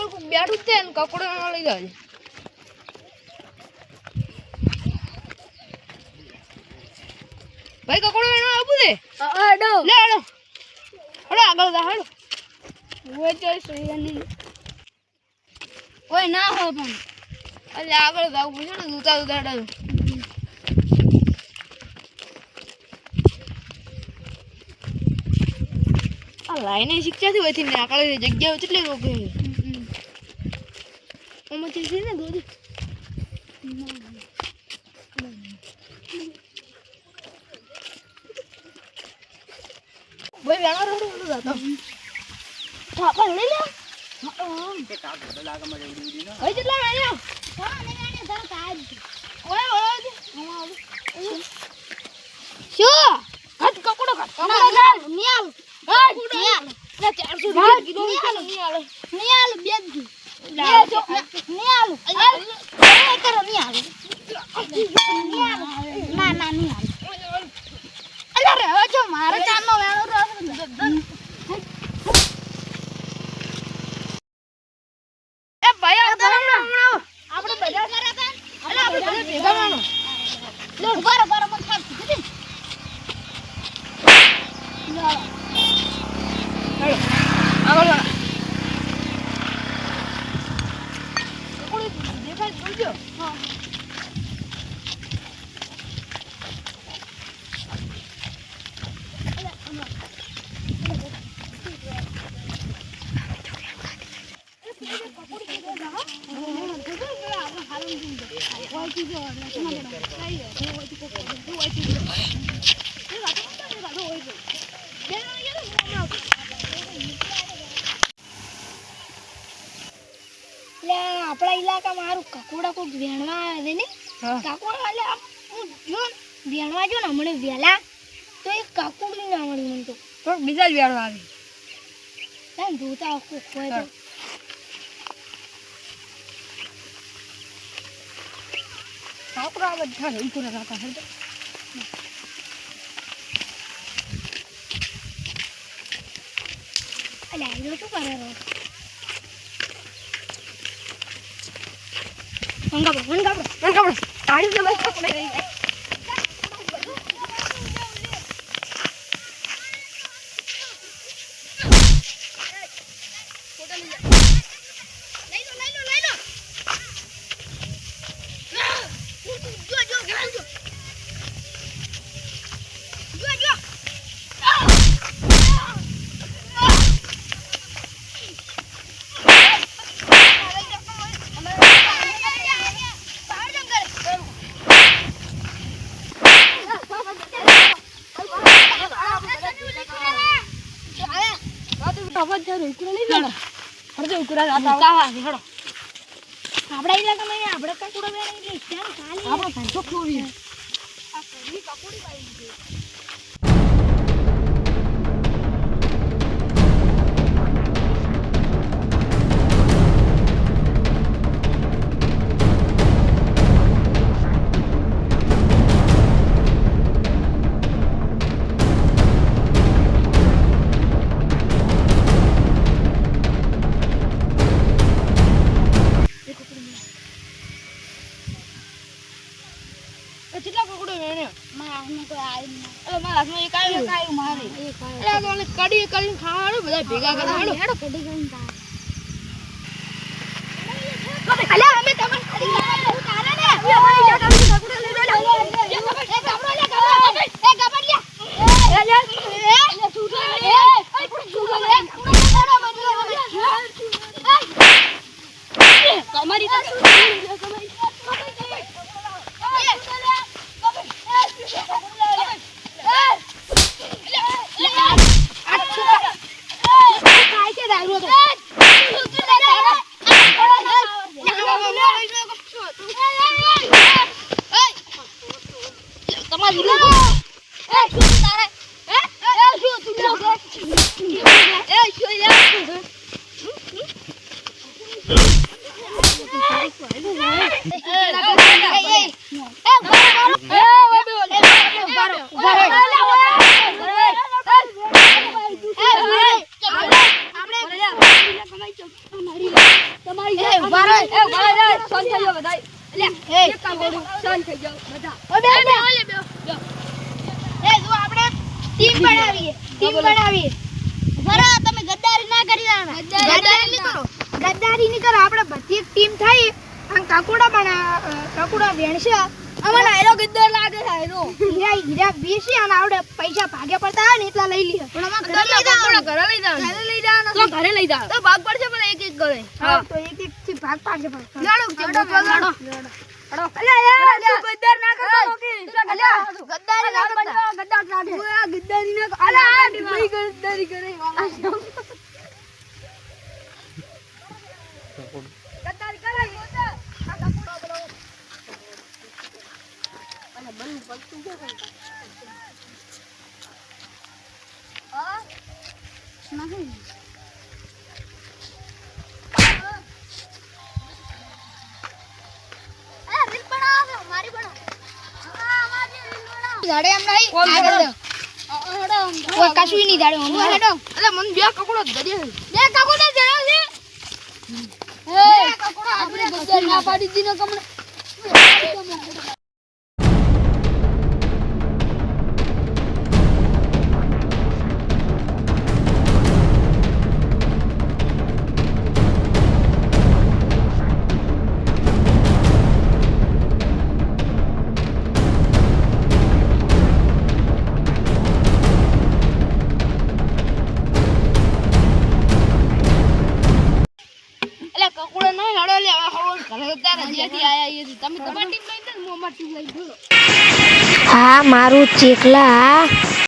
આગળ કોઈ બેઠું જ છે ને કકોડો લઈ જાય ભાઈ કકોડો એનો આપું દે અડો લે હેડો હેડો આગળ જા હેડો ઓય જોઈ સુયાની કોઈ ના હો પણ અલે આગળ જાવ પૂછો ને દૂતા દૂતા હેડો આ લાઈને શિક્ષાથી હોયથી ને આગળ જગ્યાઓ કેટલી રોકે ઓમાંથી છે ને દૂધ ભાઈ વેણો રોડ બોલું જાતો થાપા લઈ લે કે કા લાગે મજે ઉડી ના ભાઈ કેટલા વેણ્યો હા ને વેણ્યો ધર કાજ ઓય ઓય શું ઘટ કકોડો ઘટ નિયાલ ઘટ નિયાલ ના 400 કિલો નિયાલ નિયાલ બેજી નિયાલ એ કરો નિયાલ ના ના નિયાલ અરે રે જો મારે ચાનો વેણો રો એ ભાઈ આ હમણાં આપણે બજાર કર્યા હતા અલે આપણે બધા ભેગા વેણો લે ઉભા રહો મત ખાસ કીધી લે હેલો આગળ કોણ દેખાય જોજો હા આપણા ઇલાકામાં મારું કકોડા કોઈ વેણવા આવે ને કકોડા એટલે હું જો વેણવા જો ને હમણે વેલા તો એક કકોડું ના મળ્યું મને તો બીજા જ વેણવા આવે એમ ધોતા હોય તો આપણા બધા રહી તો રાખા હે તો અલે આયો શું કરે રો મંગાબો તાળી ને બસ પકડે રહી જાય આપડા ઇલાકામાં આપણે કકોડા વેણે એટલે ત્યાં ખાલી આપણે ભાંજો ખોવી આ કરી કકોડી પાઈ દીધી કેટલા કકોડો વેણ્યો મારા હાથમાં કોઈ આવ્યું નહીં મારા હાથમાં એક આવ્યું મારે એટલે તો કડી કરીને ખાવાનું બધા ભેગા કરવાનું હેડો કડી કરીને અલે અમે તમને કડી લાવવાનું તારે ને અમારી જાત કકોડો લઈ લો એ કબડ લે એ કબડ લે એ છૂટો લે એ છૂટો લે તમારી તો તમારી એ ઉભા રહો. શાંત થઈ જાઓ બધા. એ એક કામ કરો, શાંત થઈ જાઓ બધા. ઓ બે એ જો આપણે ટીમ બનાવીએ બરાબર. તમે ગદ્દારી ના કરી દેવાના. ગદ્દારી નહીં કરો. આપણે બધી એક ટીમ થઈ અને કાકુડા વેણશે. અમારા હેરો ગદ્દાર લાગે છે હેરો. હીરા બેસી અને આપણે પૈસા ભાગે પડતા હોય ને એટલા લઈ લઈએ. પણ અમારે ઘરે લઈ જવાના. ઘરે લઈ જવાનું. ઘરે લઈ જવાના. તો ઘરે લઈ જાઓ. તો ભાગ પડશે પણ એક એક કરે. હા તો એક એક થી ભાગ પાડશે પણ. લડો. ગદ્દાર ના કરતો નોકી. ગદ્દારી ના કરતા. ગદ્દાર લાગે. આ ગદ્દારી ના અલા ભાઈ ગદ્દારી કરે વાલા. ગદ્દારી કરે યોતા. આ કાકુડો બોલો. અને બનુ પડતું છે હા નહીં રીલ બનાવો મારી બનાવો. હા અમારી રીલ બનાવો. જાડે એમ નહીં. આગળ કોઈ કશું નહીં જાડે ઓમ હેડો. અલે મને બે કકડો દરિયા બે કાકુડા જણા છે. એ કકડો આપણે ગદ્દાર ના પાડી દીનો કમણે. કકડો નહીં હડો લે હવે હળો ઘરે તારે જેથી આયા એ તમે તમારી ટીમ લઈ દો હું અમારી ટીમ લઈ દો. આ મારું ચેકલા